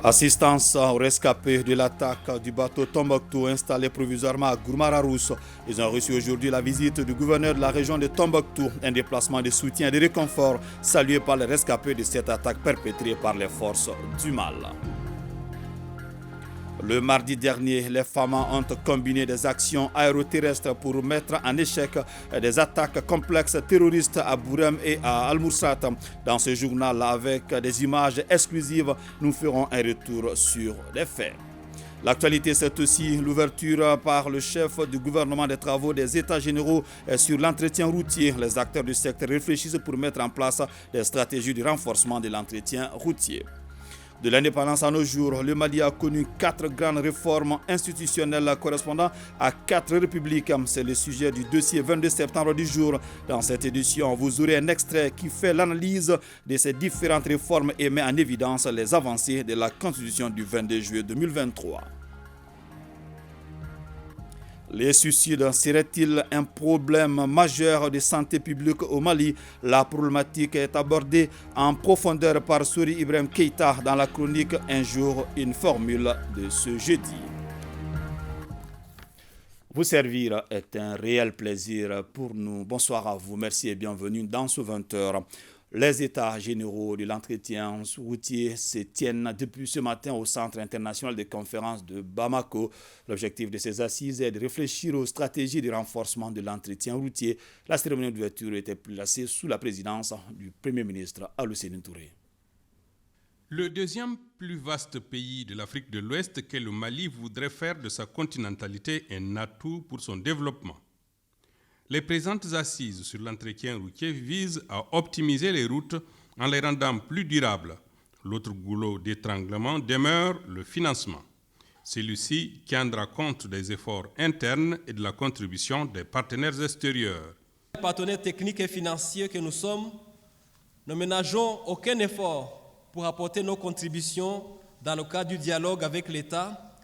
Assistance aux rescapés de l'attaque du bateau Tombouctou installé provisoirement à Gourmararousse. Ils ont reçu aujourd'hui la visite du gouverneur de la région de Tombouctou, un déplacement de soutien et de réconfort salué par les rescapés de cette attaque perpétrée par les forces du mal. Le mardi dernier, les femmes ont combiné des actions aéroterrestres pour mettre en échec des attaques complexes terroristes à Bourem et à Al-Moussat. Dans ce journal, avec des images exclusives, nous ferons un retour sur les faits. L'actualité, c'est aussi l'ouverture par le chef du gouvernement des travaux des États généraux sur l'entretien routier. Les acteurs du secteur réfléchissent pour mettre en place des stratégies de renforcement de l'entretien routier. De l'indépendance à nos jours, le Mali a connu 4 grandes réformes institutionnelles correspondant à 4 républiques. C'est le sujet du dossier 22 septembre du jour. Dans cette édition, vous aurez un extrait qui fait l'analyse de ces différentes réformes et met en évidence les avancées de la Constitution du 22 juillet 2023. Les suicides seraient-ils un problème majeur de santé publique au Mali? La problématique est abordée en profondeur par Souri Ibrahim Keïta dans la chronique Un jour, une formule de ce jeudi. Vous servir est un réel plaisir pour nous. Bonsoir à vous, merci et bienvenue dans ce 20h. Les états généraux de l'entretien routier se tiennent depuis ce matin au Centre international de conférences de Bamako. L'objectif de ces assises est de réfléchir aux stratégies de renforcement de l'entretien routier. La cérémonie d'ouverture était placée sous la présidence du Premier ministre Alou-Séni Touré. Le deuxième plus vaste pays de l'Afrique de l'Ouest qu'est le Mali voudrait faire de sa continentalité un atout pour son développement. Les présentes assises sur l'entretien routier visent à optimiser les routes en les rendant plus durables. L'autre goulot d'étranglement demeure le financement. Celui-ci tiendra compte des efforts internes et de la contribution des partenaires extérieurs. Les partenaires techniques et financiers que nous sommes, ne ménageons aucun effort pour apporter nos contributions dans le cadre du dialogue avec l'État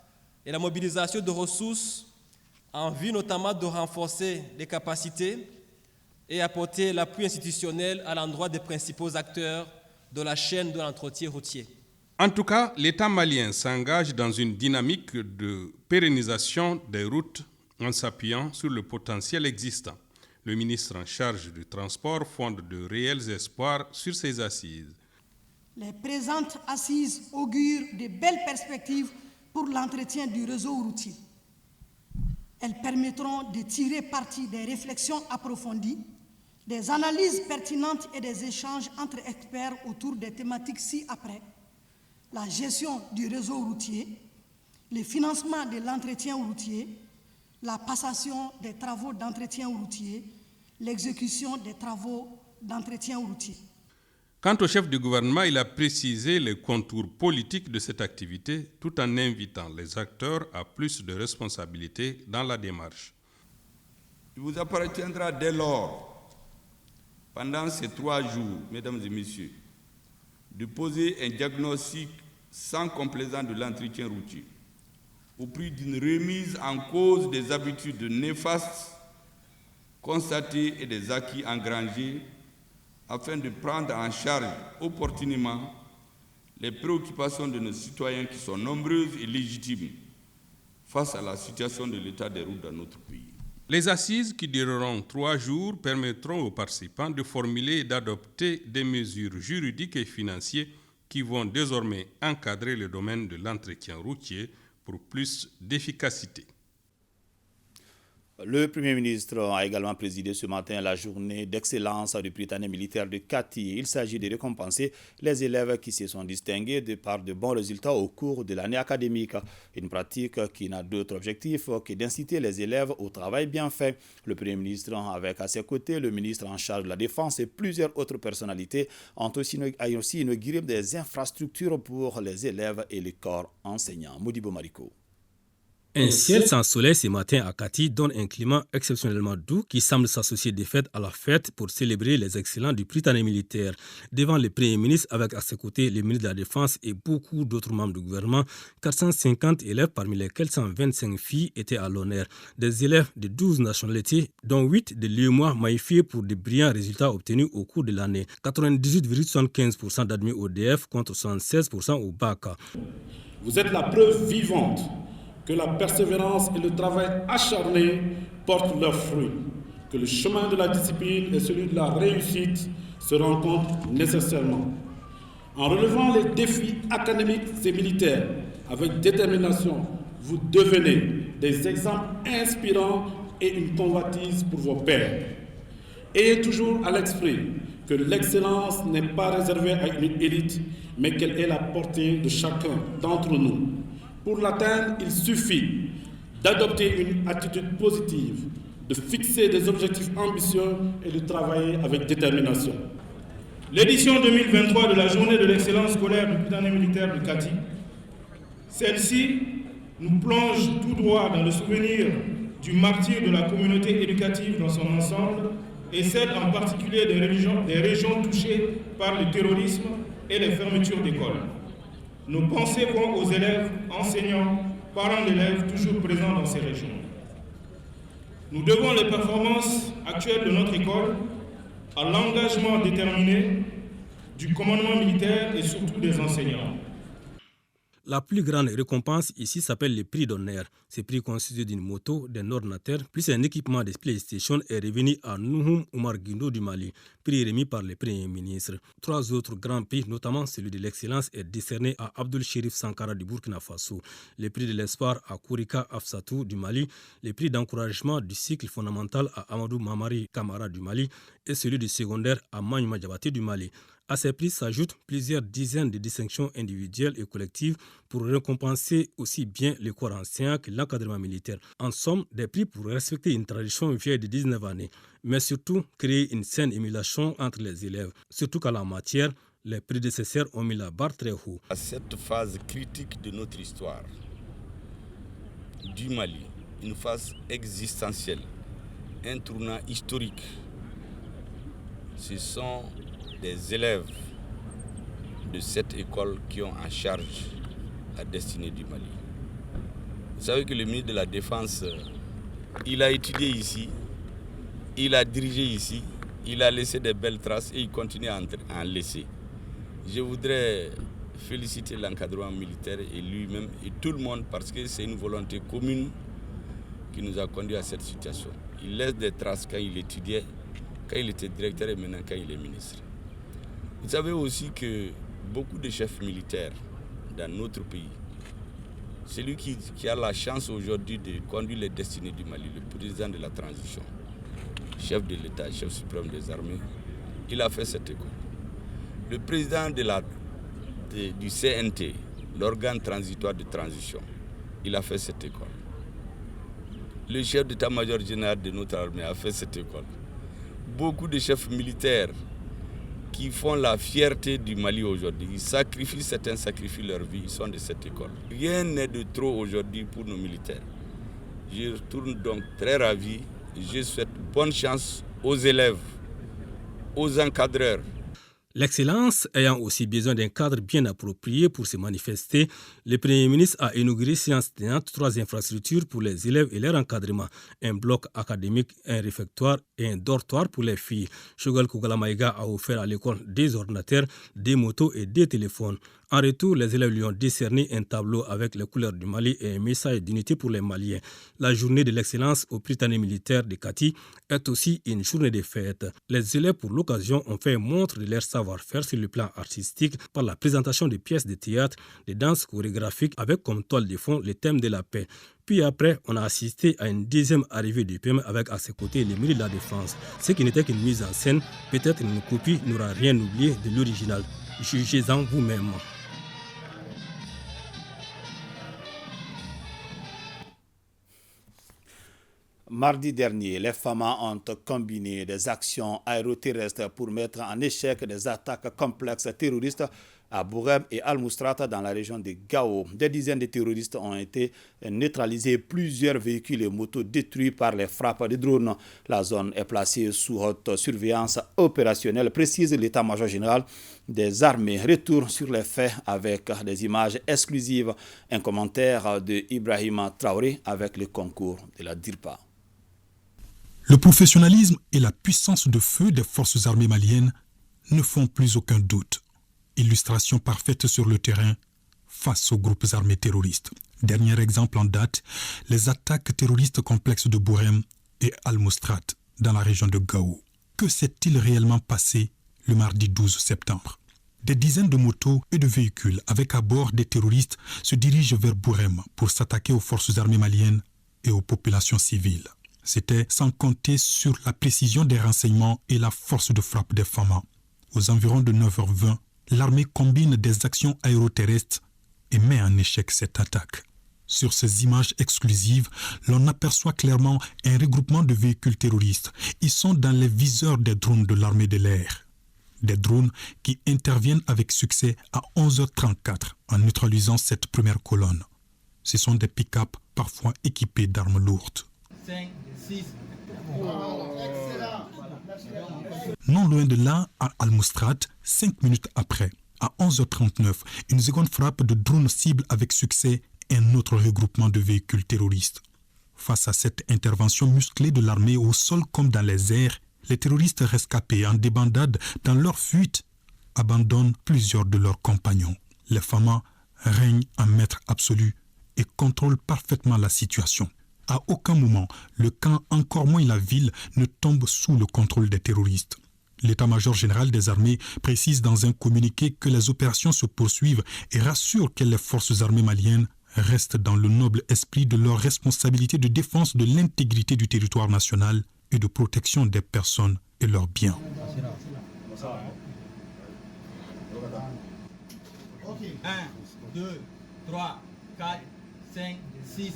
et la mobilisation de ressources en vue notamment de renforcer les capacités et apporter l'appui institutionnel à l'endroit des principaux acteurs de la chaîne de l'entretien routier. En tout cas, l'État malien s'engage dans une dynamique de pérennisation des routes en s'appuyant sur le potentiel existant. Le ministre en charge du transport fonde de réels espoirs sur ces assises. Les présentes assises augurent de belles perspectives pour l'entretien du réseau routier. Elles permettront de tirer parti des réflexions approfondies, des analyses pertinentes et des échanges entre experts autour des thématiques ci-après: la gestion du réseau routier, le financement de l'entretien routier, la passation des travaux d'entretien routier, l'exécution des travaux d'entretien routier. Quant au chef du gouvernement, il a précisé les contours politiques de cette activité tout en invitant les acteurs à plus de responsabilités dans la démarche. Il vous appartiendra dès lors, pendant ces 3 jours, mesdames et messieurs, de poser un diagnostic sans complaisance de l'entretien routier, au prix d'une remise en cause des habitudes néfastes constatées et des acquis engrangés, afin de prendre en charge opportunément les préoccupations de nos citoyens qui sont nombreuses et légitimes face à la situation de l'état des routes dans notre pays. Les assises qui dureront 3 jours permettront aux participants de formuler et d'adopter des mesures juridiques et financières qui vont désormais encadrer le domaine de l'entretien routier pour plus d'efficacité. Le Premier ministre a également présidé ce matin la journée d'excellence du Prytanée militaire de Kati. Il s'agit de récompenser les élèves qui se sont distingués par de bons résultats au cours de l'année académique. Une pratique qui n'a d'autre objectif que d'inciter les élèves au travail bien fait. Le Premier ministre, avec à ses côtés le ministre en charge de la Défense et plusieurs autres personnalités, ont aussi inauguré des infrastructures pour les élèves et les corps enseignants. Modibo Mariko. Un ciel sans soleil ce matin à Kati donne un climat exceptionnellement doux qui semble s'associer des fêtes à la fête pour célébrer les excellents du Prytanée militaire. Devant le Premier ministre, avec à ses côtés le ministre de la Défense et beaucoup d'autres membres du gouvernement, 450 élèves, parmi lesquels 125 filles, étaient à l'honneur. Des élèves de 12 nationalités, dont 8 de l'UEMOA magnifiés pour de brillants résultats obtenus au cours de l'année. 98,75% d'admis au DF contre 76% au bac. Vous êtes la preuve vivante que la persévérance et le travail acharné portent leurs fruits, que le chemin de la discipline et celui de la réussite se rencontrent nécessairement. En relevant les défis académiques et militaires avec détermination, vous devenez des exemples inspirants et une convoitise pour vos pairs. Ayez toujours à l'esprit que l'excellence n'est pas réservée à une élite, mais qu'elle est la portée de chacun d'entre nous. Pour l'atteindre, il suffit d'adopter une attitude positive, de fixer des objectifs ambitieux et de travailler avec détermination. L'édition 2023 de la Journée de l'excellence scolaire du Prytanée militaire de Kati, celle-ci nous plonge tout droit dans le souvenir du martyre de la communauté éducative dans son ensemble et celle en particulier des régions touchées par le terrorisme et les fermetures d'écoles. Nos pensées vont aux élèves, enseignants, parents d'élèves toujours présents dans ces régions. Nous devons les performances actuelles de notre école à l'engagement déterminé du commandement militaire et surtout des enseignants. La plus grande récompense ici s'appelle le prix d'honneur. Ce prix constitué d'une moto, d'un ordinateur, plus un équipement de PlayStation est revenu à Nouhoum Oumar Guindo du Mali, prix remis par le Premier ministre. 3 autres grands prix, notamment celui de l'excellence, est décerné à Abdul Chérif Sankara du Burkina Faso, le prix de l'espoir à Kourika Afsatou du Mali, le prix d'encouragement du cycle fondamental à Amadou Mamari Kamara du Mali et celui du secondaire à Magnouma Diabaté du Mali. À ces prix s'ajoutent plusieurs dizaines de distinctions individuelles et collectives pour récompenser aussi bien les corps anciens que l'encadrement militaire. En somme, des prix pour respecter une tradition vieille de 19 années, mais surtout créer une saine émulation entre les élèves. Surtout qu'à la matière, les prédécesseurs ont mis la barre très haut. À cette phase critique de notre histoire du Mali, une phase existentielle, un tournant historique, ce sont des élèves de cette école qui ont en charge la destinée du Mali. Vous savez que le ministre de la Défense, il a étudié ici, il a dirigé ici, il a laissé des belles traces et il continue à en laisser. Je voudrais féliciter l'encadrement militaire et lui-même et tout le monde parce que c'est une volonté commune qui nous a conduit à cette situation. Il laisse des traces quand il étudiait, quand il était directeur et maintenant quand il est ministre. Vous savez aussi que beaucoup de chefs militaires dans notre pays, celui qui a la chance aujourd'hui de conduire les destinées du Mali, le président de la transition, chef de l'État, chef suprême des armées, il a fait cette école. Le président du CNT, l'organe transitoire de transition, il a fait cette école. Le chef d'état-major général de notre armée a fait cette école. Beaucoup de chefs militaires qui font la fierté du Mali aujourd'hui. Certains sacrifient leur vie, ils sont de cette école. Rien n'est de trop aujourd'hui pour nos militaires. Je retourne donc très ravi. Je souhaite bonne chance aux élèves, aux encadreurs. L'excellence ayant aussi besoin d'un cadre bien approprié pour se manifester, le Premier ministre a inauguré séance tenante 3 infrastructures pour les élèves et leur encadrement, un bloc académique, un réfectoire et un dortoir pour les filles. Choguel Kougala Maïga a offert à l'école des ordinateurs, des motos et des téléphones. En retour, les élèves lui ont décerné un tableau avec les couleurs du Mali et un message d'unité pour les Maliens. La journée de l'excellence au Prytanée militaire de Kati est aussi une journée de fête. Les élèves, pour l'occasion, ont fait montre de leur savoir-faire sur le plan artistique par la présentation de pièces de théâtre, de danses chorégraphiques avec comme toile de fond le thème de la paix. Puis après, on a assisté à une deuxième arrivée du PM avec à ses côtés le ministre de la Défense. Ce qui n'était qu'une mise en scène, peut-être une copie n'aura rien oublié de l'original. Jugez-en vous-même. Mardi dernier, les FAMA ont combiné des actions aéroterrestres pour mettre en échec des attaques complexes terroristes à Bourem et Al-Moustrata dans la région de Gao. Des dizaines de terroristes ont été neutralisés, plusieurs véhicules et motos détruits par les frappes de drones. La zone est placée sous haute surveillance opérationnelle, précise l'état-major général des armées. Retour sur les faits avec des images exclusives. Un commentaire de Ibrahima Traoré avec le concours de la DIRPA. Le professionnalisme et la puissance de feu des forces armées maliennes ne font plus aucun doute. Illustration parfaite sur le terrain face aux groupes armés terroristes. Dernier exemple en date, les attaques terroristes complexes de Bourem et Al-Mostrat dans la région de Gao. Que s'est-il réellement passé le mardi 12 septembre? Des dizaines de motos et de véhicules avec à bord des terroristes se dirigent vers Bourem pour s'attaquer aux forces armées maliennes et aux populations civiles. C'était sans compter sur la précision des renseignements et la force de frappe des FAMA. Aux environs de 9h20, l'armée combine des actions aéroterrestres et met en échec cette attaque. Sur ces images exclusives, l'on aperçoit clairement un regroupement de véhicules terroristes. Ils sont dans les viseurs des drones de l'armée de l'air. Des drones qui interviennent avec succès à 11h34 en neutralisant cette première colonne. Ce sont des pick-up parfois équipés d'armes lourdes. 5, 6. Non loin de là, à Al-Mostrat, 5 minutes après, à 11h39, une seconde frappe de drone cible avec succès un autre regroupement de véhicules terroristes. Face à cette intervention musclée de l'armée au sol comme dans les airs, les terroristes rescapés en débandade dans leur fuite abandonnent plusieurs de leurs compagnons. Les FAMA règnent en maître absolu et contrôlent parfaitement la situation. À aucun moment, le camp, encore moins la ville, ne tombe sous le contrôle des terroristes. L'état-major général des armées précise dans un communiqué que les opérations se poursuivent et rassure que les forces armées maliennes restent dans le noble esprit de leur responsabilité de défense de l'intégrité du territoire national et de protection des personnes et leurs biens. 1, 2, 3, 4, 5, 6.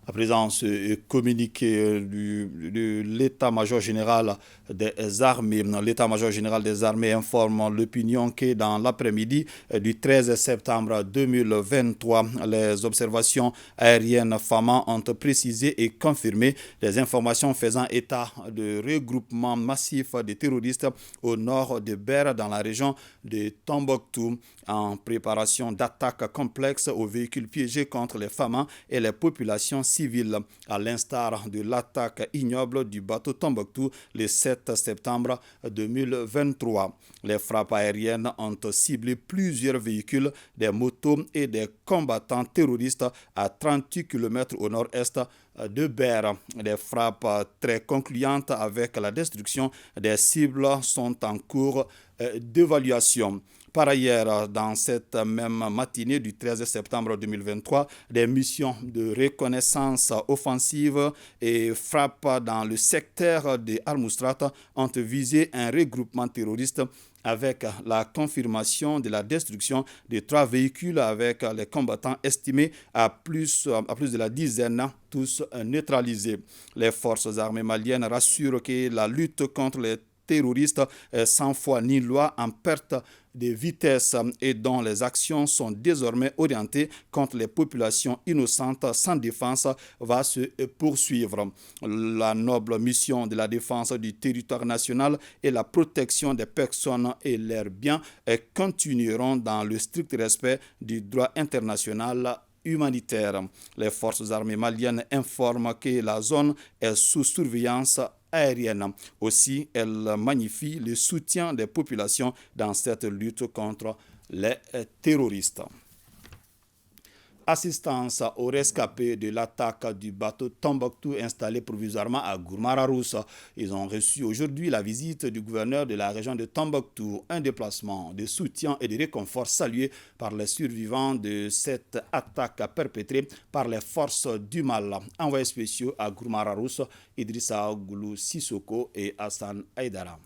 À présent, ce communiqué de l'état-major général des armées. L'état-major général des armées informe l'opinion que dans l'après-midi du 13 septembre 2023, les observations aériennes FAMA ont précisé et confirmé les informations faisant état de regroupement massif de terroristes au nord de Ber dans la région de Tombouctou en préparation d'attaques complexes aux véhicules piégés contre les FAMA et les populations civiles, à l'instar de l'attaque ignoble du bateau Tombouctou le 7 septembre 2023. Les frappes aériennes ont ciblé plusieurs véhicules, des motos et des combattants terroristes à 38 km au nord-est de Ber. Les frappes très concluantes avec la destruction des cibles sont en cours d'évaluation. Par ailleurs, dans cette même matinée du 13 septembre 2023, des missions de reconnaissance offensive et frappe dans le secteur de Al-Moustrata ont visé un regroupement terroriste avec la confirmation de la destruction de 3 véhicules avec les combattants estimés à plus de la dizaine, tous neutralisés. Les forces armées maliennes rassurent que la lutte contre les terroristes sans foi ni loi en perte de vitesse et dont les actions sont désormais orientées contre les populations innocentes sans défense va se poursuivre. La noble mission de la défense du territoire national et la protection des personnes et leurs biens continueront dans le strict respect du droit international humanitaire. Les forces armées maliennes informent que la zone est sous surveillance aérienne. Aussi, elle magnifie le soutien des populations dans cette lutte contre les terroristes. Assistance aux rescapés de l'attaque du bateau Tombouctou installé provisoirement à Gourmara-Rousse. Ils ont reçu aujourd'hui la visite du gouverneur de la région de Tombouctou, un déplacement de soutien et de réconfort salué par les survivants de cette attaque perpétrée par les forces du mal. Envoyés spéciaux à Gourmara-Rousse, Idrissa Goulou Sissoko et Hassan Aïdara.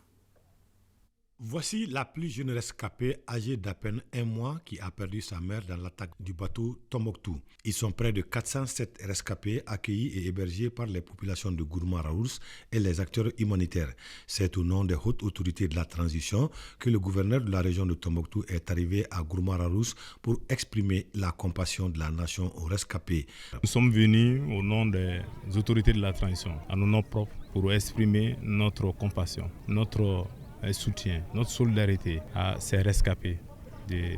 Voici la plus jeune rescapée âgée d'à peine 1 mois qui a perdu sa mère dans l'attaque du bateau Tombouctou. Ils sont près de 407 rescapés accueillis et hébergés par les populations de Gourma-Raous et les acteurs humanitaires. C'est au nom des hautes autorités de la transition que le gouverneur de la région de Tombouctou est arrivé à Gourma-Raous pour exprimer la compassion de la nation aux rescapés. Nous sommes venus au nom des autorités de la transition, à nos noms propres, pour exprimer notre compassion, notre soutien, notre solidarité à ces rescapés de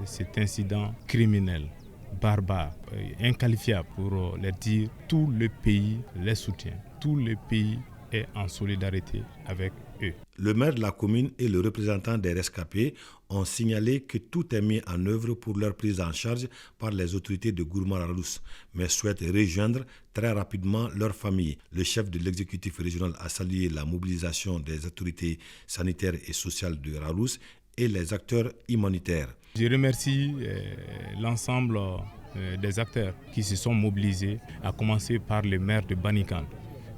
cet incident criminel, barbare, inqualifiable, pour leur dire tout le pays les soutient, tout le pays est en solidarité avec eux. Le maire de la commune et le représentant des rescapés ont signalé que tout est mis en œuvre pour leur prise en charge par les autorités de Gourma-Raous, mais souhaitent rejoindre très rapidement leur famille. Le chef de l'exécutif régional a salué la mobilisation des autorités sanitaires et sociales de Raous et les acteurs humanitaires. Je remercie l'ensemble des acteurs qui se sont mobilisés, à commencer par le maire de Banikan,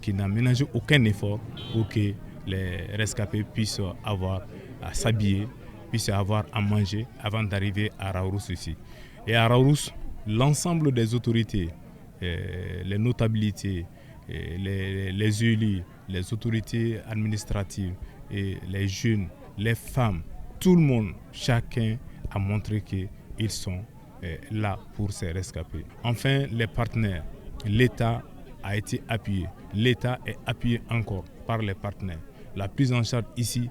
qui n'a ménagé aucun effort pour que les rescapés puissent avoir à s'habiller, puissent avoir à manger avant d'arriver à Raous ici. Et à Raous, l'ensemble des autorités, les notabilités, les élus, les autorités administratives, et les jeunes, les femmes, tout le monde, chacun a montré qu'ils sont là pour ces rescapés. Enfin, les partenaires, l'État a été appuyé. L'État est appuyé encore par les partenaires. La prise en charge ici,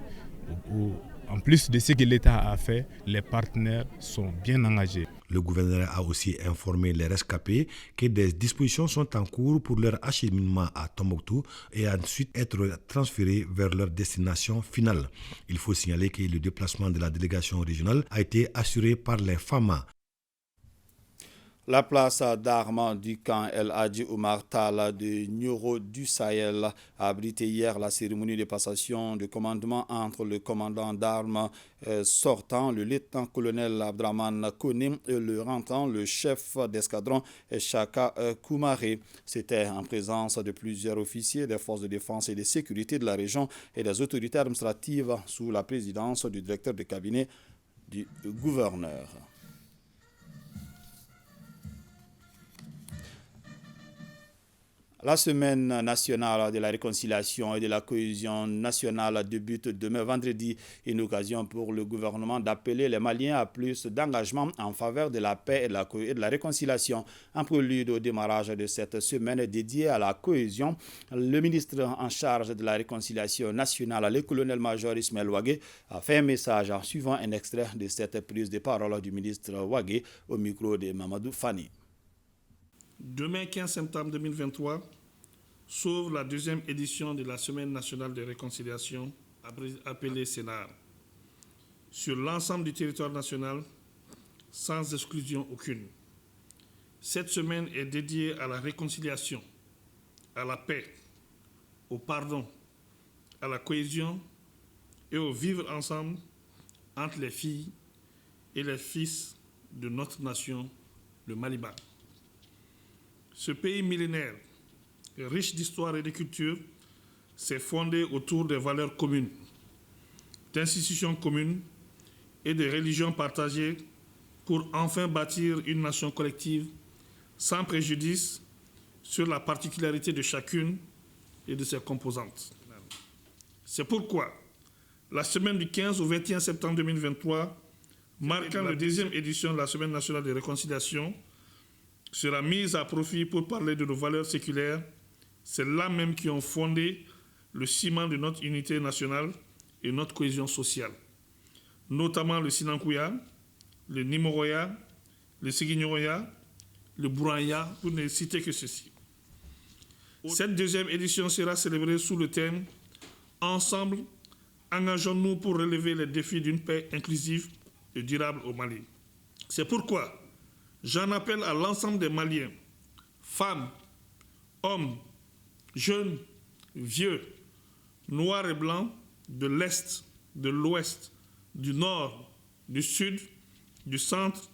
en plus de ce que l'État a fait, les partenaires sont bien engagés. Le gouverneur a aussi informé les rescapés que des dispositions sont en cours pour leur acheminement à Tombouctou et ensuite être transférés vers leur destination finale. Il faut signaler que le déplacement de la délégation régionale a été assuré par les FAMA. La place d'armes du camp El Hadji Oumar Talla de Nioro du Sahel a abrité hier la cérémonie de passation de commandement entre le commandant d'armes sortant, le lieutenant-colonel Abdraman Konim, et le rentrant, le chef d'escadron Chaka Koumaré. C'était en présence de plusieurs officiers des forces de défense et de sécurité de la région et des autorités administratives sous la présidence du directeur de cabinet du gouverneur. La semaine nationale de la réconciliation et de la cohésion nationale débute demain vendredi, une occasion pour le gouvernement d'appeler les Maliens à plus d'engagement en faveur de la paix et de la réconciliation. En prélude au démarrage de cette semaine dédiée à la cohésion, le ministre en charge de la réconciliation nationale, le colonel-major Ismaël Ouagué, a fait un message en suivant un extrait de cette prise de parole du ministre Ouagué au micro de Mamadou Fani. Demain 15 septembre 2023 s'ouvre la deuxième édition de la Semaine nationale de réconciliation, appelée CENAR, sur l'ensemble du territoire national, sans exclusion aucune. Cette semaine est dédiée à la réconciliation, à la paix, au pardon, à la cohésion et au vivre ensemble entre les filles et les fils de notre nation, le Maliba. Ce pays millénaire, riche d'histoire et de culture, s'est fondé autour des valeurs communes, d'institutions communes et de religions partagées pour enfin bâtir une nation collective sans préjudice sur la particularité de chacune et de ses composantes. C'est pourquoi la semaine du 15 au 21 septembre 2023, marquant la deuxième édition de la Semaine nationale de réconciliation, sera mise à profit pour parler de nos valeurs séculaires, celles-là même qui ont fondé le ciment de notre unité nationale et notre cohésion sociale, notamment le Sinankouya, le Nimoroya, le Seguignoroya, le Bouranya, pour ne citer que ceci. Cette deuxième édition sera célébrée sous le thème « Ensemble, engageons-nous pour relever les défis d'une paix inclusive et durable au Mali ». C'est pourquoi j'en appelle à l'ensemble des Maliens, femmes, hommes, jeunes, vieux, noirs et blancs, de l'Est, de l'Ouest, du Nord, du Sud, du Centre,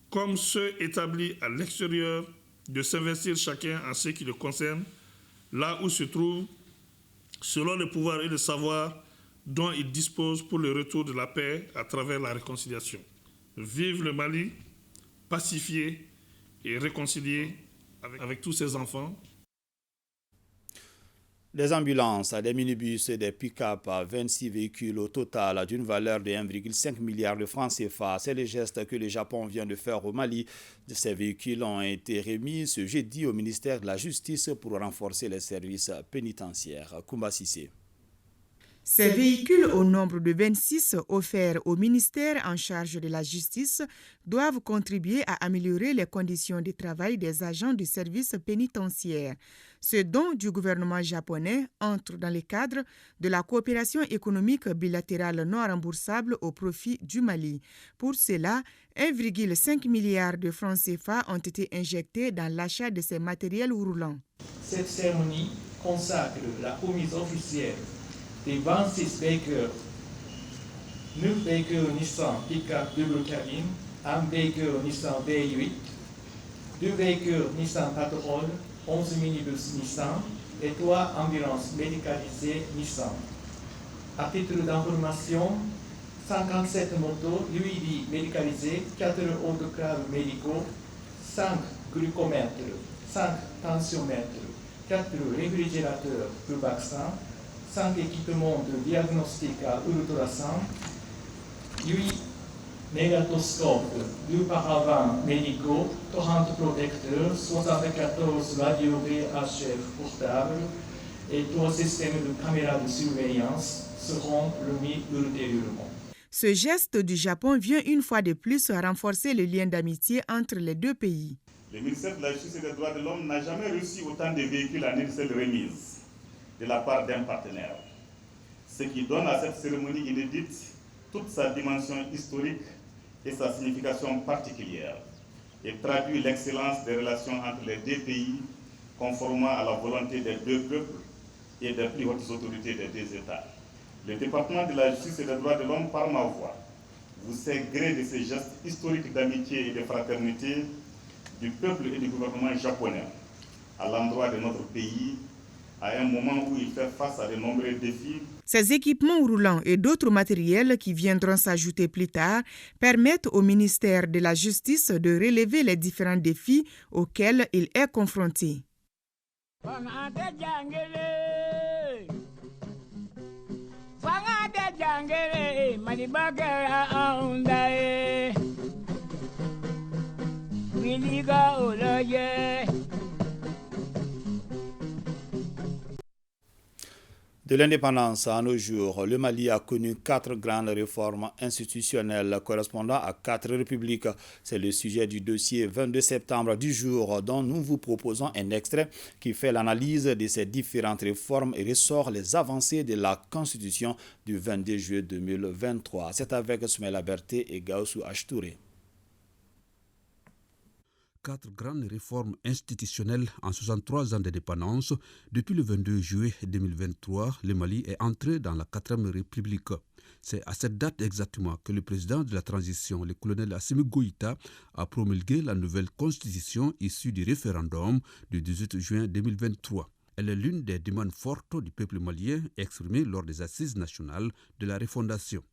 comme ceux établis à l'extérieur, de s'investir chacun en ce qui le concerne, là où se trouve, selon le pouvoir et le savoir, dont il dispose pour le retour de la paix à travers la réconciliation. Vive le Mali, pacifié et réconcilié avec tous ses enfants. Des ambulances, des minibus et des pick-up, 26 véhicules au total d'une valeur de 1,5 milliard de francs CFA. C'est le geste que le Japon vient de faire au Mali. Ces véhicules ont été remis ce jeudi au ministère de la Justice pour renforcer les services pénitentiaires. Koumba Sissé. Ces véhicules, au nombre de 26 offerts au ministère en charge de la justice, doivent contribuer à améliorer les conditions de travail des agents du service pénitentiaire. Ce don du gouvernement japonais entre dans le cadre de la coopération économique bilatérale non remboursable au profit du Mali. Pour cela, 1,5 milliard de francs CFA ont été injectés dans l'achat de ces matériels roulants. Cette cérémonie consacre la remise officielle des 26 véhicules, 9 véhicules Nissan pick-up double cabine, 1 véhicule Nissan V8, 2 véhicules Nissan Patrol, 11 minibus Nissan et 3 ambulances médicalisées Nissan. À titre d'information, 57 motos UID médicalisées, 4 autoclaves médicaux, 5 glucomètres, 5 tensiomètres, 4 réfrigérateurs pour vaccins, 5 équipements de diagnostic à ultrason, 8 négatoscopes, 2 paravents médicaux, 30 protecteurs, 74 radios VHF portables et 3 systèmes de caméras de surveillance seront remis ultérieurement. Ce geste du Japon vient une fois de plus renforcer le lien d'amitié entre les deux pays. Le ministère de la Justice et des Droits de l'Homme n'a jamais reçu autant de véhicules en une seule remise de la part d'un partenaire, ce qui donne à cette cérémonie inédite toute sa dimension historique et sa signification particulière, et traduit l'excellence des relations entre les deux pays, conformément à la volonté des deux peuples et des plus hautes autorités des deux États. Le département de la Justice et des Droits de l'Homme, par ma voix, vous sait gré de ces gestes historiques d'amitié et de fraternité du peuple et du gouvernement japonais à l'endroit de notre pays, à un moment où il fait face à de nombreux défis. Ces équipements roulants et d'autres matériels qui viendront s'ajouter plus tard permettent au ministère de la Justice de relever les différents défis auxquels il est confronté. De l'indépendance à nos jours, le Mali a connu 4 grandes réformes institutionnelles correspondant à 4 républiques. C'est le sujet du dossier 22 septembre du jour dont nous vous proposons un extrait qui fait l'analyse de ces différentes réformes et ressort les avancées de la Constitution du 22 juillet 2023. C'est avec Soumaïla Berté et Gaoussou Achtouré. 4 grandes réformes institutionnelles en 63 ans d'indépendance. Depuis le 22 juillet 2023, le Mali est entré dans la 4e République. C'est à cette date exactement que le président de la transition, le colonel Assimi Goïta, a promulgué la nouvelle constitution issue du référendum du 18 juin 2023. Elle est l'une des demandes fortes du peuple malien exprimées lors des assises nationales de la refondation.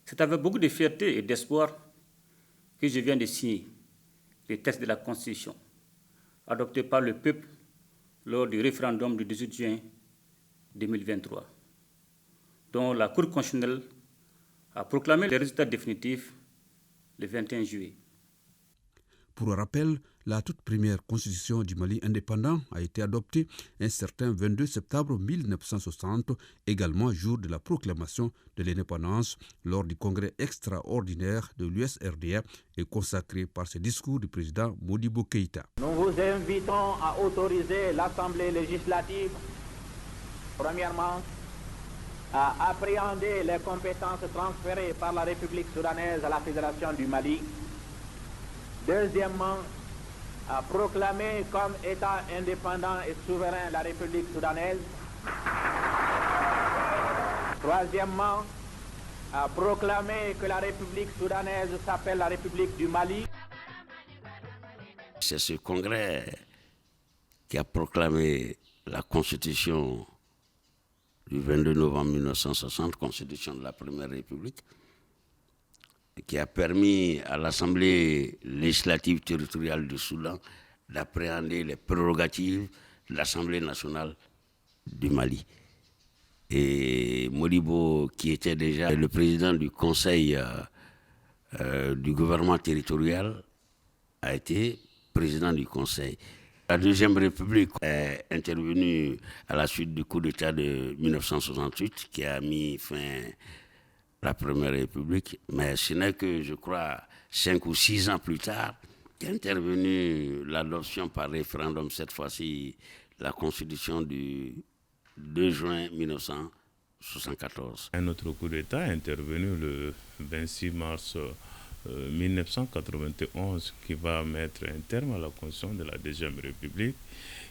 C'est avec beaucoup de fierté et d'espoir que je viens de signer les textes de la Constitution adoptés par le peuple lors du référendum du 18 juin 2023, dont la Cour constitutionnelle a proclamé les résultats définitifs le 21 juillet. Pour rappel, la toute première constitution du Mali indépendant a été adoptée un certain 22 septembre 1960, également jour de la proclamation de l'indépendance lors du congrès extraordinaire de l'USRDA et consacré par ce discours du président Modibo Keïta. Nous vous invitons à autoriser l'Assemblée législative, premièrement, à appréhender les compétences transférées par la République soudanaise à la Fédération du Mali. Deuxièmement, à proclamer comme État indépendant et souverain la République soudanaise. Troisièmement, à proclamer que la République soudanaise s'appelle la République du Mali. C'est ce congrès qui a proclamé la Constitution du 22 novembre 1960, Constitution de la Première République, qui a permis à l'Assemblée législative territoriale du Soudan d'appréhender les prérogatives de l'Assemblée nationale du Mali. Et Modibo, qui était déjà le président du conseil du gouvernement territorial, a été président du conseil. La Deuxième République est intervenue à la suite du coup d'État de 1968 qui a mis fin à la Première République. Mais ce n'est que, je crois, 5 ou 6 ans plus tard qu'est intervenue l'adoption par référendum, cette fois-ci la Constitution du 2 juin 1974. Un autre coup d'État est intervenu le 26 mars 1991 qui va mettre un terme à la Constitution de la Deuxième République.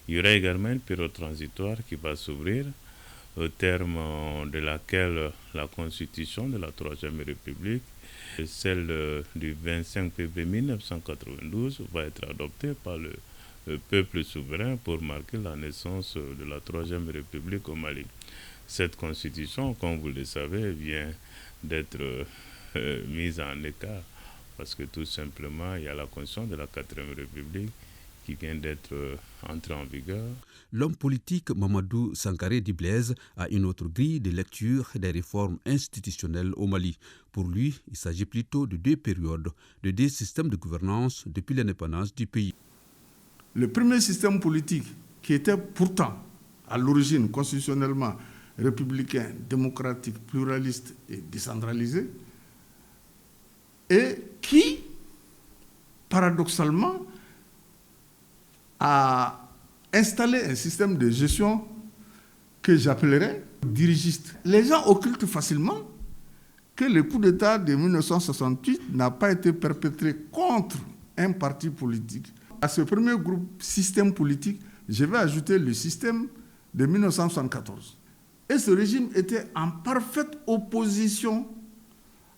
Il y aura également une période transitoire qui va s'ouvrir au terme de laquelle la Constitution de la Troisième République, celle du 25 février 1992, va être adoptée par le peuple souverain pour marquer la naissance de la Troisième République au Mali. Cette Constitution, comme vous le savez, vient d'être mise en écart parce que tout simplement, il y a la Constitution de la Quatrième République qui vient d'être entrée en vigueur. L'homme politique Mamadou Sankaré Diblaise a une autre grille de lecture des réformes institutionnelles au Mali. Pour lui, il s'agit plutôt de 2 périodes, de 2 systèmes de gouvernance depuis l'indépendance du pays. Le premier système politique, qui était pourtant à l'origine constitutionnellement républicain, démocratique, pluraliste et décentralisé, et qui, paradoxalement, a installé un système de gestion que j'appellerais dirigiste. Les gens occultent facilement que le coup d'État de 1968 n'a pas été perpétré contre un parti politique. À ce premier groupe système politique, je vais ajouter le système de 1974. Et ce régime était en parfaite opposition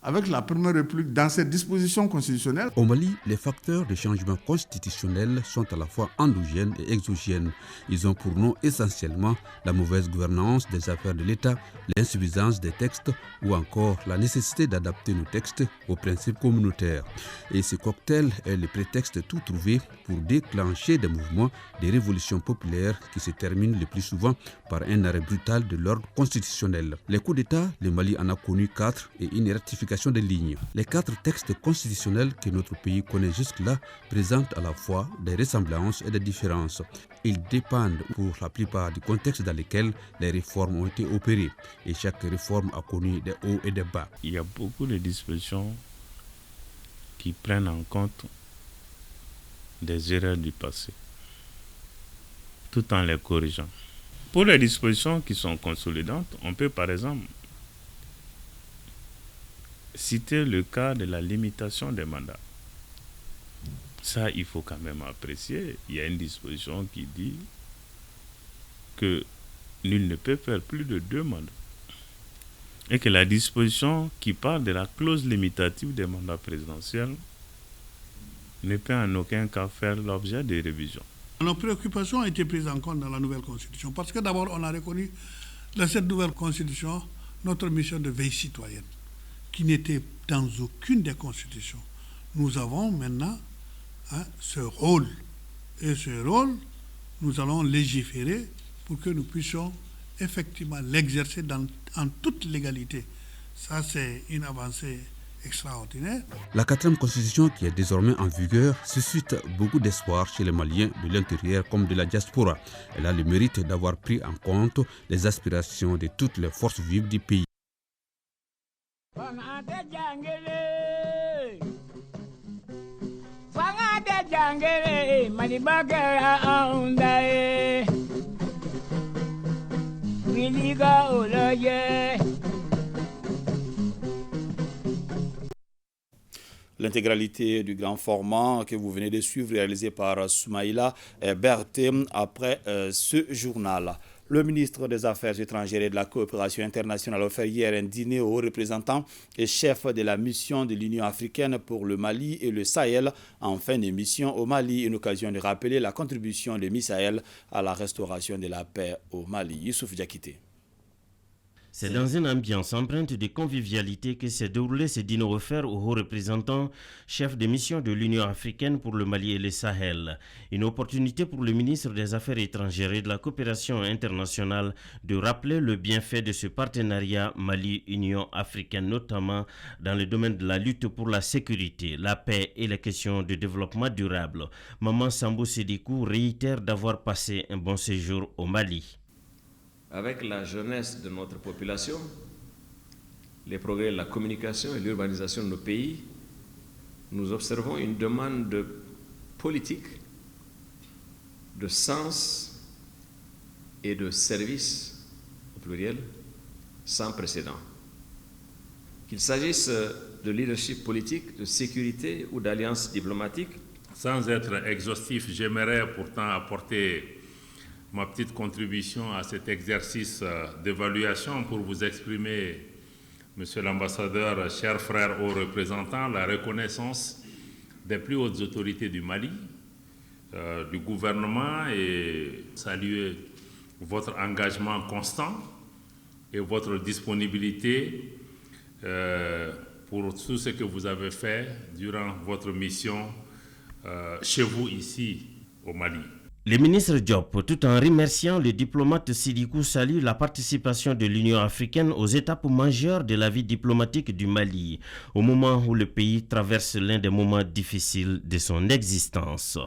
avec la Première République dans ses dispositions constitutionnelles. Au Mali, les facteurs de changement constitutionnel sont à la fois endogènes et exogènes. Ils ont pour nom essentiellement la mauvaise gouvernance des affaires de l'État, l'insuffisance des textes ou encore la nécessité d'adapter nos textes aux principes communautaires. Et ce cocktail est le prétexte tout trouvé pour déclencher des mouvements, des révolutions populaires qui se terminent le plus souvent par un arrêt brutal de l'ordre constitutionnel. Les coups d'État, le Mali en a connu 4 et une ratification des lignes. Les 4 textes constitutionnels que notre pays connaît jusque-là présentent à la fois des ressemblances et des différences. Ils dépendent pour la plupart du contexte dans lequel les réformes ont été opérées et chaque réforme a connu des hauts et des bas. Il y a beaucoup de dispositions qui prennent en compte des erreurs du passé, tout en les corrigeant. Pour les dispositions qui sont consolidantes, on peut par exemple citer le cas de la limitation des mandats. Ça, il faut quand même apprécier. Il y a une disposition qui dit que nul ne peut faire plus de 2 mandats. Et que la disposition qui parle de la clause limitative des mandats présidentiels ne peut en aucun cas faire l'objet de révisions. Nos préoccupations ont été prises en compte dans la nouvelle Constitution. Parce que d'abord, on a reconnu dans cette nouvelle Constitution notre mission de veille citoyenne, qui n'était dans aucune des constitutions. Nous avons maintenant ce rôle. Et ce rôle, nous allons légiférer pour que nous puissions effectivement l'exercer en toute légalité. Ça, c'est une avancée extraordinaire. La 4e constitution qui est désormais en vigueur suscite beaucoup d'espoir chez les Maliens de l'intérieur comme de la diaspora. Elle a le mérite d'avoir pris en compte les aspirations de toutes les forces vives du pays. L'intégralité du grand format que vous venez de suivre, réalisé par Soumaïla Berthe, après ce journal. Le ministre des Affaires étrangères et de la coopération internationale a offert hier un dîner aux représentants et chefs de la mission de l'Union africaine pour le Mali et le Sahel en fin de mission au Mali, une occasion de rappeler la contribution de Misaël à la restauration de la paix au Mali. Youssouf Diakité. C'est dans une ambiance empreinte de convivialité que s'est déroulé ce dîner offert au haut représentant, chef de mission de l'Union africaine pour le Mali et le Sahel. Une opportunité pour le ministre des Affaires étrangères et de la coopération internationale de rappeler le bienfait de ce partenariat Mali-Union africaine, notamment dans le domaine de la lutte pour la sécurité, la paix et les questions de développement durable. Maman Sambou Sédikou réitère d'avoir passé un bon séjour au Mali. Avec la jeunesse de notre population, les progrès de la communication et l'urbanisation de nos pays, nous observons une demande de politique, de sens et de service, au pluriel, sans précédent. Qu'il s'agisse de leadership politique, de sécurité ou d'alliances diplomatiques. Sans être exhaustif, j'aimerais pourtant apporter ma petite contribution à cet exercice d'évaluation pour vous exprimer, Monsieur l'ambassadeur, chers frères hauts représentants, la reconnaissance des plus hautes autorités du Mali, du gouvernement, et saluer votre engagement constant et votre disponibilité pour tout ce que vous avez fait durant votre mission chez vous ici au Mali. Le ministre Diop, tout en remerciant le diplomate Sédikou, salue la participation de l'Union africaine aux étapes majeures de la vie diplomatique du Mali, au moment où le pays traverse l'un des moments difficiles de son existence.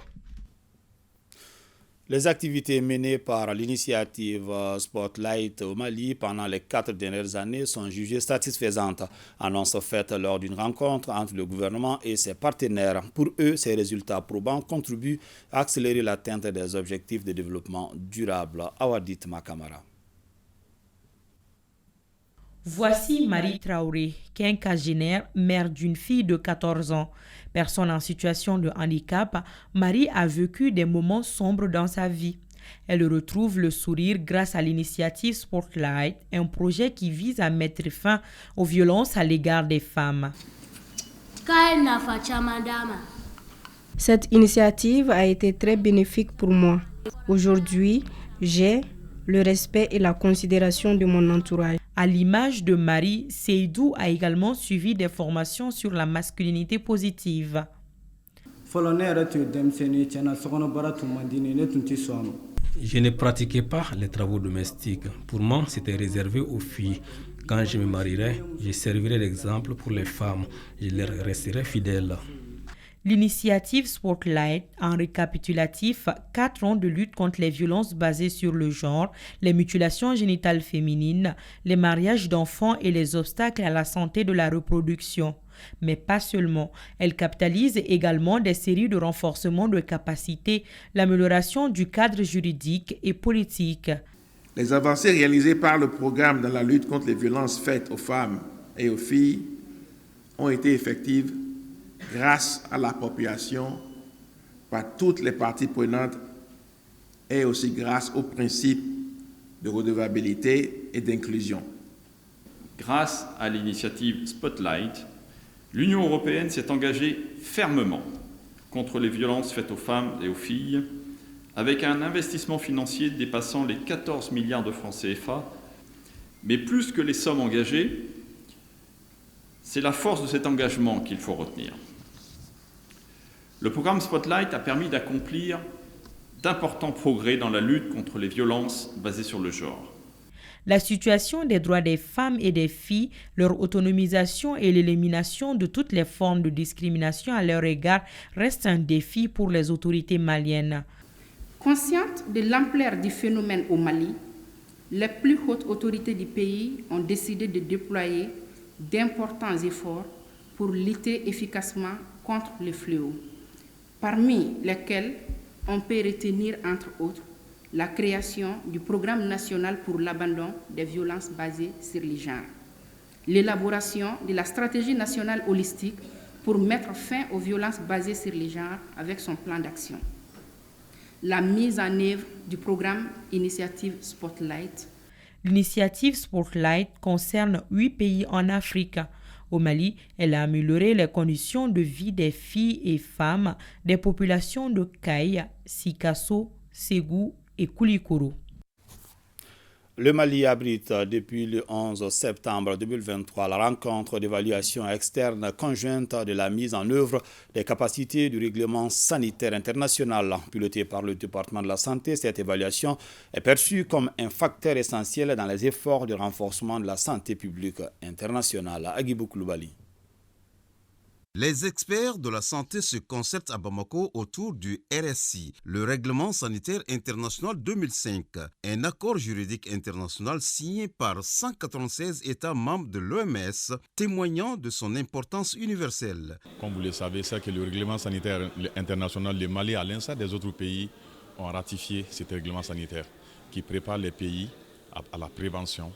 Les activités menées par l'initiative Spotlight au Mali pendant les 4 dernières années sont jugées satisfaisantes, annonce faite lors d'une rencontre entre le gouvernement et ses partenaires. Pour eux, ces résultats probants contribuent à accélérer l'atteinte des objectifs de développement durable. Awadit Makamara. Voici Marie Traoré, quinquagénaire, mère d'une fille de 14 ans. Personne en situation de handicap, Marie a vécu des moments sombres dans sa vie. Elle retrouve le sourire grâce à l'initiative Spotlight, un projet qui vise à mettre fin aux violences à l'égard des femmes. Cette initiative a été très bénéfique pour moi. Aujourd'hui, j'ai le respect et la considération de mon entourage. À l'image de Marie, Seydou a également suivi des formations sur la masculinité positive. Je ne pratiquais pas les travaux domestiques. Pour moi, c'était réservé aux filles. Quand je me marierai, je servirai d'exemple pour les femmes. Je leur resterai fidèle. L'initiative Spotlight, en récapitulatif, 4 ans de lutte contre les violences basées sur le genre, les mutilations génitales féminines, les mariages d'enfants et les obstacles à la santé de la reproduction. Mais pas seulement, elle capitalise également des séries de renforcement de capacités, l'amélioration du cadre juridique et politique. Les avancées réalisées par le programme dans la lutte contre les violences faites aux femmes et aux filles ont été effectives grâce à l'appropriation par toutes les parties prenantes et aussi grâce au principe de redevabilité et d'inclusion. Grâce à l'initiative Spotlight, l'Union européenne s'est engagée fermement contre les violences faites aux femmes et aux filles, avec un investissement financier dépassant les 14 milliards de francs CFA. Mais plus que les sommes engagées, c'est la force de cet engagement qu'il faut retenir. Le programme Spotlight a permis d'accomplir d'importants progrès dans la lutte contre les violences basées sur le genre. La situation des droits des femmes et des filles, leur autonomisation et l'élimination de toutes les formes de discrimination à leur égard restent un défi pour les autorités maliennes. Conscientes de l'ampleur du phénomène au Mali, les plus hautes autorités du pays ont décidé de déployer d'importants efforts pour lutter efficacement contre le fléau, parmi lesquels on peut retenir entre autres la création du Programme national pour l'abandon des violences basées sur les genres, l'élaboration de la stratégie nationale holistique pour mettre fin aux violences basées sur les genres avec son plan d'action, la mise en œuvre du programme Initiative Spotlight. L'initiative Spotlight concerne 8 pays en Afrique. Au Mali, elle a amélioré les conditions de vie des filles et femmes des populations de Kaï, Sikasso, Ségou et Koulikoro. Le Mali abrite depuis le 11 septembre 2023 la rencontre d'évaluation externe conjointe de la mise en œuvre des capacités du règlement sanitaire international. Pilotée par le département de la santé, cette évaluation est perçue comme un facteur essentiel dans les efforts de renforcement de la santé publique internationale. Agibou Koulibaly. Les experts de la santé se concertent à Bamako autour du RSI, le Règlement sanitaire international 2005, un accord juridique international signé par 196 États membres de l'OMS, témoignant de son importance universelle. Comme vous le savez, c'est que le Règlement sanitaire international, le Mali, à l'instar des autres pays, ont ratifié cet règlement sanitaire qui prépare les pays à la prévention,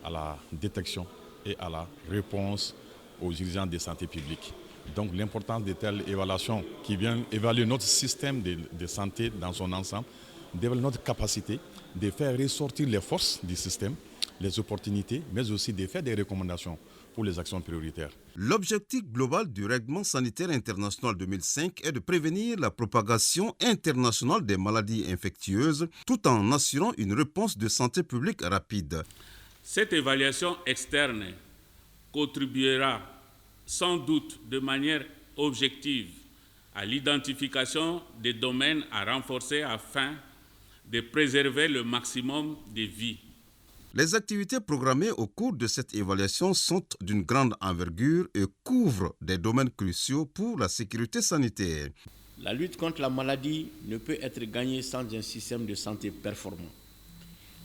à la détection et à la réponse aux urgences de santé publique. Donc l'importance de telles évaluations qui viennent évaluer notre système de santé dans son ensemble, d'évaluer notre capacité de faire ressortir les forces du système, les opportunités, mais aussi de faire des recommandations pour les actions prioritaires. L'objectif global du Règlement sanitaire international 2005 est de prévenir la propagation internationale des maladies infectieuses tout en assurant une réponse de santé publique rapide. Cette évaluation externe contribuera sans doute de manière objective à l'identification des domaines à renforcer afin de préserver le maximum de vies. Les activités programmées au cours de cette évaluation sont d'une grande envergure et couvrent des domaines cruciaux pour la sécurité sanitaire. La lutte contre la maladie ne peut être gagnée sans un système de santé performant.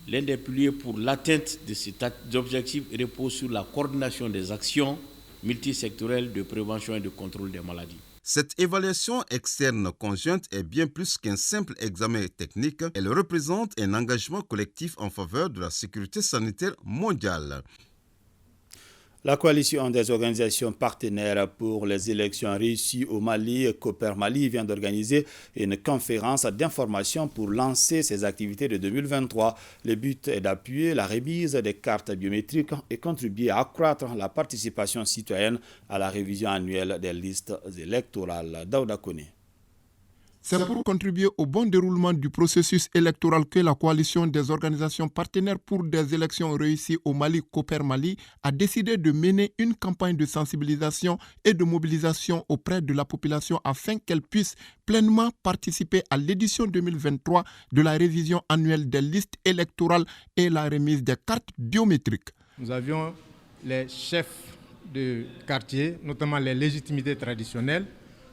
L'un des piliers pour l'atteinte de cet objectif repose sur la coordination des actions multisectorielles de prévention et de contrôle des maladies. Cette évaluation externe conjointe est bien plus qu'un simple examen technique. Elle représente un engagement collectif en faveur de la sécurité sanitaire mondiale. La coalition des organisations partenaires pour les élections réussies au Mali, Cooper Mali, vient d'organiser une conférence d'information pour lancer ses activités de 2023. Le but est d'appuyer la remise des cartes biométriques et contribuer à accroître la participation citoyenne à la révision annuelle des listes électorales. Daouda Kone. C'est pour contribuer au bon déroulement du processus électoral que la coalition des organisations partenaires pour des élections réussies au Mali, Cooper Mali, a décidé de mener une campagne de sensibilisation et de mobilisation auprès de la population afin qu'elle puisse pleinement participer à l'édition 2023 de la révision annuelle des listes électorales et la remise des cartes biométriques. Nous avions les chefs de quartier, notamment les légitimités traditionnelles,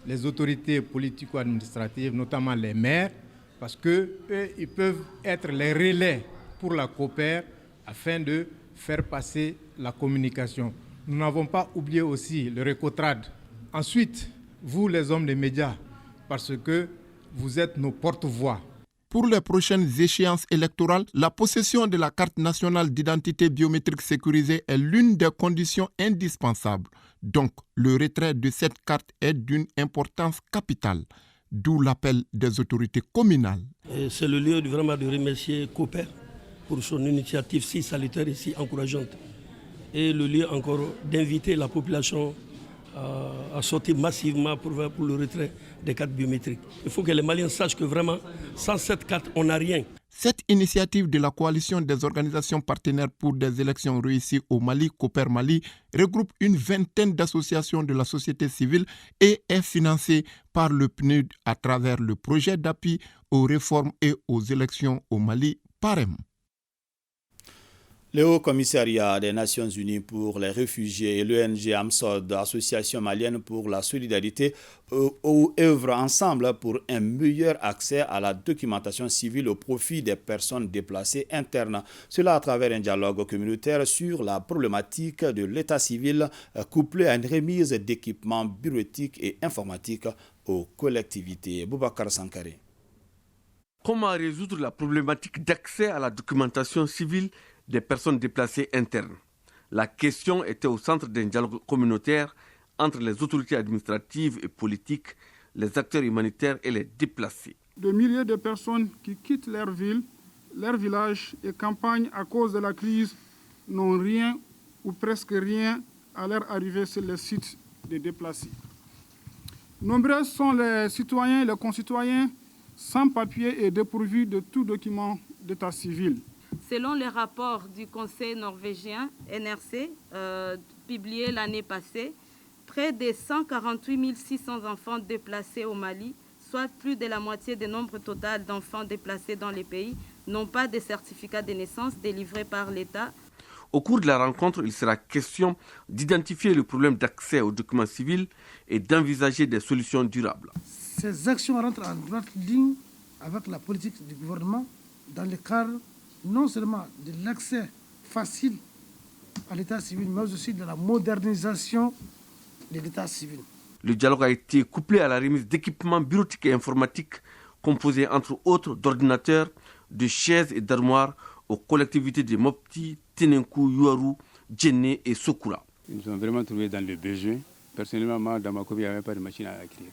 les autorités politico-administratives, notamment les maires, parce qu'eux, ils peuvent être les relais pour la Cooper afin de faire passer la communication. Nous n'avons pas oublié aussi le Recotrad. Ensuite, vous les hommes des médias, parce que vous êtes nos porte-voix. Pour les prochaines échéances électorales, la possession de la carte nationale d'identité biométrique sécurisée est l'une des conditions indispensables. Donc, le retrait de cette carte est d'une importance capitale, d'où l'appel des autorités communales. C'est le lieu vraiment de remercier Cooper pour son initiative si salutaire et si encourageante. Et le lieu encore d'inviter la population à sortir massivement pour le retrait des cartes biométriques. Il faut que les Maliens sachent que vraiment, sans cette carte, on n'a rien. Cette initiative de la coalition des organisations partenaires pour des élections réussies au Mali, Cooper Mali, regroupe une vingtaine d'associations de la société civile et est financée par le PNUD à travers le projet d'appui aux réformes et aux élections au Mali, PAREM. Le Haut Commissariat des Nations Unies pour les réfugiés et l'ONG AMSOD, Association malienne pour la solidarité, œuvrent ensemble pour un meilleur accès à la documentation civile au profit des personnes déplacées internes. Cela à travers un dialogue communautaire sur la problématique de l'état civil couplé à une remise d'équipements bureautiques et informatiques aux collectivités. Boubacar Sankaré. Comment résoudre la problématique d'accès à la documentation civile des personnes déplacées internes? La question était au centre d'un dialogue communautaire entre les autorités administratives et politiques, les acteurs humanitaires et les déplacés. De milliers de personnes qui quittent leur ville, leur village et campagne à cause de la crise n'ont rien ou presque rien à leur arrivée sur les sites des déplacés. Nombreux sont les citoyens et les concitoyens sans papier et dépourvus de tout document d'état civil. Selon les rapports du Conseil norvégien NRC, publié l'année passée, près de 148 600 enfants déplacés au Mali, soit plus de la moitié du nombre total d'enfants déplacés dans les pays, n'ont pas de certificat de naissance délivré par l'État. Au cours de la rencontre, il sera question d'identifier le problème d'accès aux documents civils et d'envisager des solutions durables. Ces actions rentrent en droite ligne avec la politique du gouvernement dans le cadre non seulement de l'accès facile à l'état civil, mais aussi de la modernisation de l'état civil. Le dialogue a été couplé à la remise d'équipements bureautiques et informatiques composés entre autres d'ordinateurs, de chaises et d'armoires aux collectivités de Mopti, Tenenkou, Yuaru, Djenné et Sokura. Ils nous ont vraiment trouvé dans le besoin. Personnellement, moi, dans ma copie, il n'y avait pas de machine à écrire.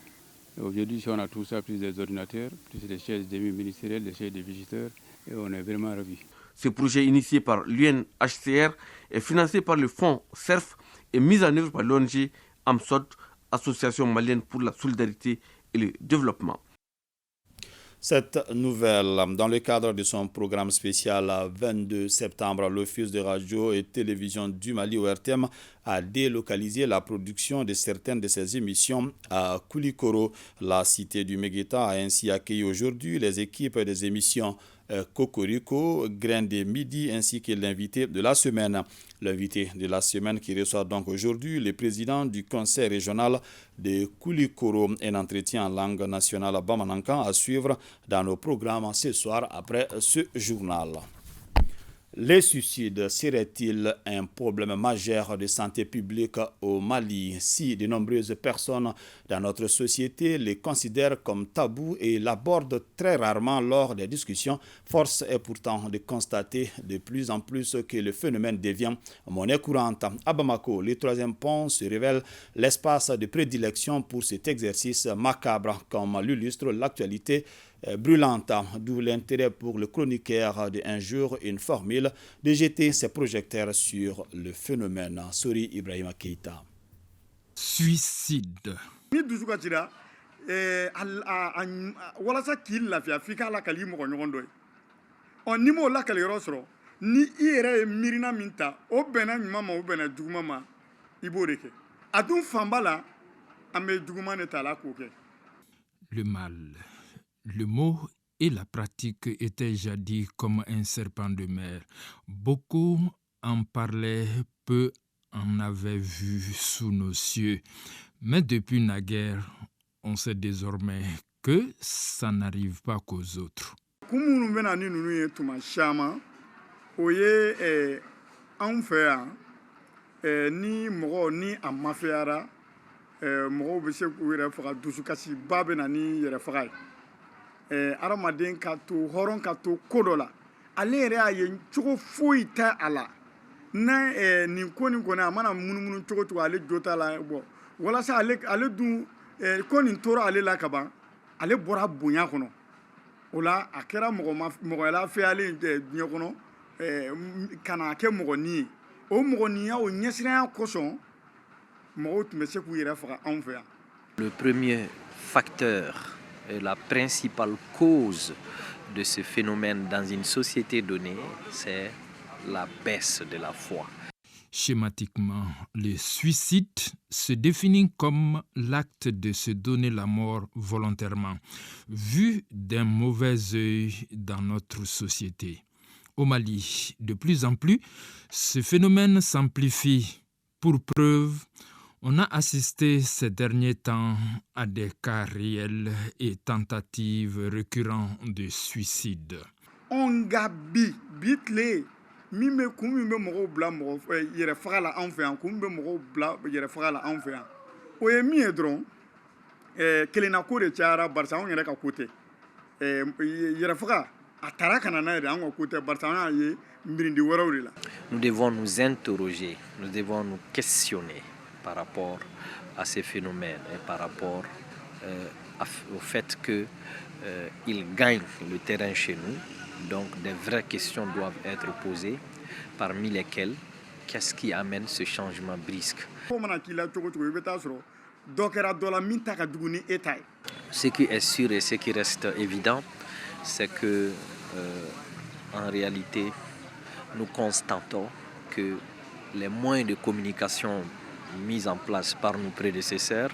Aujourd'hui, si on a tout ça, plus des ordinateurs, plus des chaises demi-ministérielles, des chaises de visiteurs, et on est vraiment ravis. Ce projet initié par l'UNHCR est financé par le fonds CERF et mis en œuvre par l'ONG AMSOD, Association malienne pour la solidarité et le développement. Cette nouvelle, dans le cadre de son programme spécial 22 septembre, l'Office de radio et télévision du Mali, ORTM, a délocalisé la production de certaines de ses émissions à Koulikoro. La cité du Megueta a ainsi accueilli aujourd'hui les équipes des émissions Cocorico, Grain de Midi ainsi que l'invité de la semaine. L'invité de la semaine qui reçoit donc aujourd'hui le président du conseil régional de Koulikoro, un entretien en langue nationale Bamanankan à suivre dans nos programmes ce soir après ce journal. Les suicides seraient-ils un problème majeur de santé publique au Mali si de nombreuses personnes dans notre société les considèrent comme tabous et l'abordent très rarement lors des discussions? Force est pourtant de constater de plus en plus que le phénomène devient monnaie courante. À Bamako, le troisième pont se révèle l'espace de prédilection pour cet exercice macabre, comme l'illustre l'actualité brûlante, d'où l'intérêt pour le chroniqueur de Un jour une formule de jeter ses projecteurs sur le phénomène. Sori Ibrahima Keita. Suicide. Le mal. Le mot et la pratique étaient jadis comme un serpent de mer. Beaucoup en parlaient, peu en avaient vu sous nos cieux. Mais depuis naguère, on sait désormais que ça n'arrive pas qu'aux autres. Aramaden ka to horon ka to kodola ale yɛrɛ y'a ye cogo foyi tɛ a la na nin ko nin kɔni a mana munumunu cogo cogo ale jo t'a la bɔ walasa ale dun ko nin tora ale la kaban ale bɔra bonya kɔnɔ o la a kɛra mɔgɔyala fɛyalen diɲɛ kɔnɔ kana kɛ mɔgɔnin ye o mɔgɔninya o ɲɛsiranya kosɔn mɔgɔw tun bɛ se k'u yɛrɛ faga anw fɛ yan. Le premier facteur et la principale cause de ce phénomène dans une société donnée, c'est la baisse de la foi. Schématiquement, le suicide se définit comme l'acte de se donner la mort volontairement, vu d'un mauvais œil dans notre société. Au Mali, de plus en plus, ce phénomène s'amplifie. Pour preuve, on a assisté ces derniers temps à des cas réels et tentatives récurrentes de suicide. On gabi bitle mime kumbe mɔgɔw bila mɔgɔ yɛrɛ faga la an fɛ yan kumbe mɔgɔw bila yɛrɛ faga la an fɛ yan o ye min ye dɔrɔn kelenna ko de cayara barisa anw yɛrɛ ka ko tɛ yɛrɛ faga a taara kana n'a yɛrɛ an ka ko tɛ barisa an y'a ye mirindi wɛrɛw de la. Nous devons nous interroger, nous devons nous questionner par rapport à ces phénomènes et par rapport au fait qu'ils gagnent le terrain chez nous. Donc des vraies questions doivent être posées, parmi lesquelles qu'est-ce qui amène ce changement brusque. Ce qui est sûr et ce qui reste évident, c'est que en réalité, nous constatons que les moyens de communication mis en place par nos prédécesseurs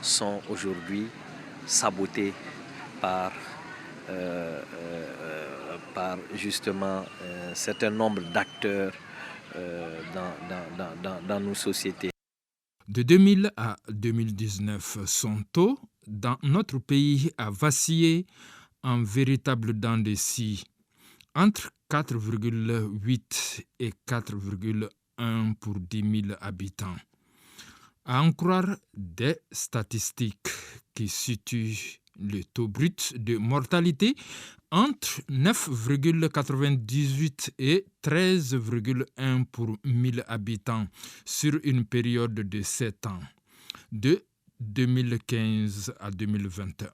sont aujourd'hui sabotés par justement un certain nombre d'acteurs dans nos sociétés. De 2000 à 2019, son taux dans notre pays a vacillé en véritable dent de scie, entre 4,8 et 4,1 pour 10 000 habitants. À en croire des statistiques qui situent le taux brut de mortalité entre 9,98 et 13,1 pour 1000 habitants sur une période de 7 ans, de 2015 à 2021,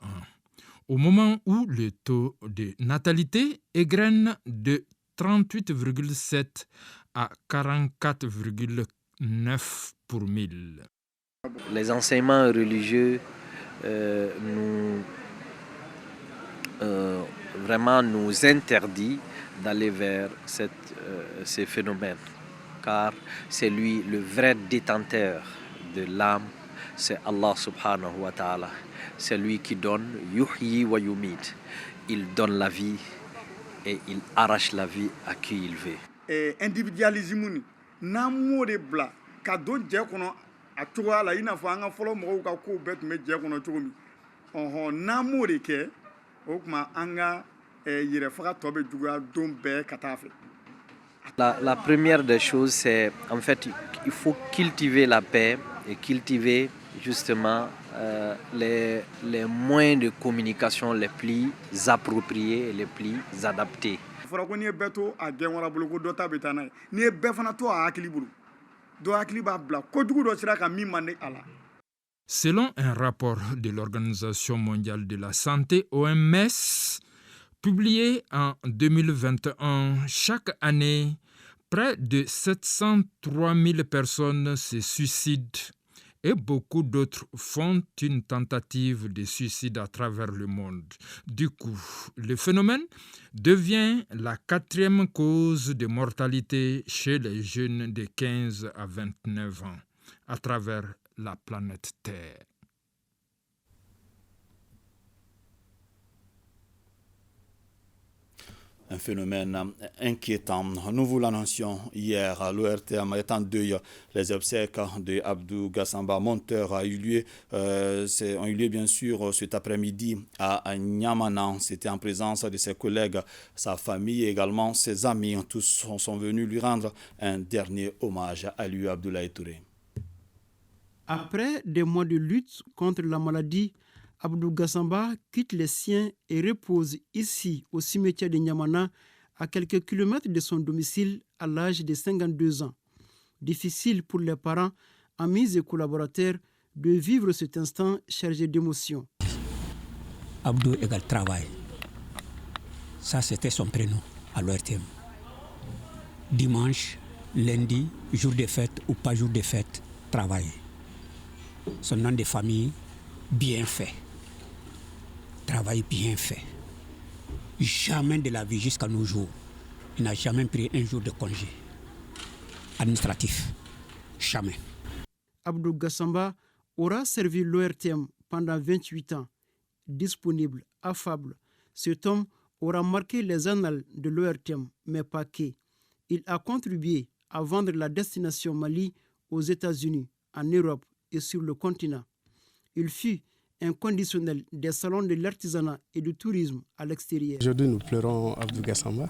au moment où le taux de natalité égrène de 38,7 à 44,9 pour 1000. Les enseignements religieux nous interdit d'aller vers ces phénomènes, car c'est lui le vrai détenteur de l'âme, c'est Allah subhanahu wa ta'ala. C'est lui qui donne yuhyi wa yumit. Il donne la vie et il arrache la vie à qui il veut. Individualisme n'amour de bla cadeau je kono a toga la ina fa nga folo mo ka ko bet me je kono tomi on n'amour de ke o kuma anga yire fa to be juga don be katafe. La première des choses, c'est en fait il faut cultiver la paix et cultiver justement les moyens de communication les plus appropriés et les plus adaptés. Selon un rapport de l'Organisation mondiale de la santé, OMS, publié en 2021, chaque année, près de 703 000 personnes se suicident et beaucoup d'autres font une tentative de suicide à travers le monde. Du coup, le phénomène devient la 4e cause de mortalité chez les jeunes de 15 à 29 ans à travers la planète Terre. Un phénomène inquiétant. Nous vous l'annoncions hier, l'ORTM est en deuil. Les obsèques de Abdou Gassamba, monteur, ont eu lieu bien sûr cet après-midi à Niamana. C'était en présence de ses collègues, sa famille et également ses amis. Tous sont venus lui rendre un dernier hommage à lui, Abdoulaye Touré. Après des mois de lutte contre la maladie, Abdou Gassamba quitte les siens et repose ici au cimetière de Niamana, à quelques kilomètres de son domicile à l'âge de 52 ans. Difficile pour les parents, amis et collaborateurs de vivre cet instant chargé d'émotions. Abdou égale travail. Ça, c'était son prénom à l'ORTM. Dimanche, lundi, jour de fête ou pas jour de fête, travail. Son nom de famille, bien fait. Travail bien fait. Jamais de la vie jusqu'à nos jours, il n'a jamais pris un jour de congé administratif. Jamais. Abdou Gassamba aura servi l'ORTM pendant 28 ans. Disponible, affable, cet homme aura marqué les annales de l'ORTM, mais pas que. Il a contribué à vendre la destination Mali aux États-Unis, en Europe et sur le continent. Il fut inconditionnel des salons de l'artisanat et du tourisme à l'extérieur. Aujourd'hui, nous pleurons Abdou Gassamba,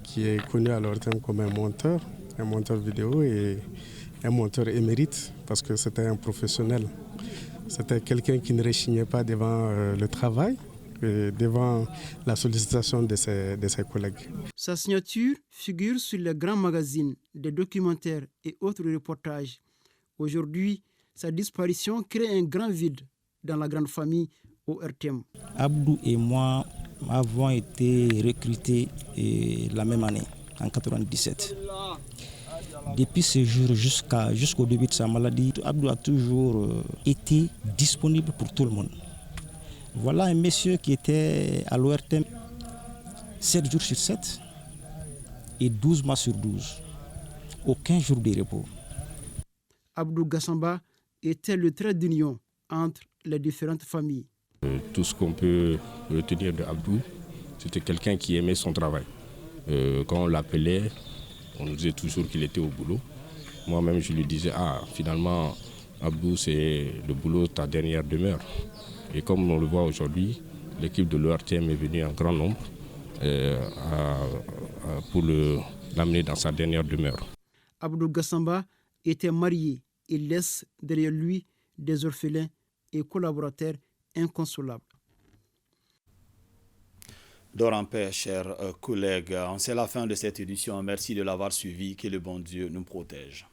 qui est connu à l'ORTM comme un monteur vidéo et un monteur émérite, parce que c'était un professionnel. C'était quelqu'un qui ne rechignait pas devant le travail et devant la sollicitation de ses collègues. Sa signature figure sur les grands magazines, des documentaires et autres reportages. Aujourd'hui, sa disparition crée un grand vide dans la grande famille ORTM. Abdou et moi avons été recrutés la même année, en 1997. Depuis ce jour jusqu'au début de sa maladie, Abdou a toujours été disponible pour tout le monde. Voilà un monsieur qui était à l'ORTM 7 jours sur 7, et 12 mois sur 12. Aucun jour de repos. Abdou Gassamba était le trait d'union entre les différentes familles. Tout ce qu'on peut retenir de Abdou, c'était quelqu'un qui aimait son travail. Quand on l'appelait, on nous disait toujours qu'il était au boulot. Moi-même, je lui disais, finalement, Abdou, c'est le boulot, ta dernière demeure. Et comme on le voit aujourd'hui, l'équipe de l'ORTM est venue en grand nombre pour l'amener dans sa dernière demeure. Abdou Gassamba était marié et laisse derrière lui des orphelins et collaborateurs inconsolables. Dors en paix, chers collègues. C'est la fin de cette édition. Merci de l'avoir suivi. Que le bon Dieu nous protège.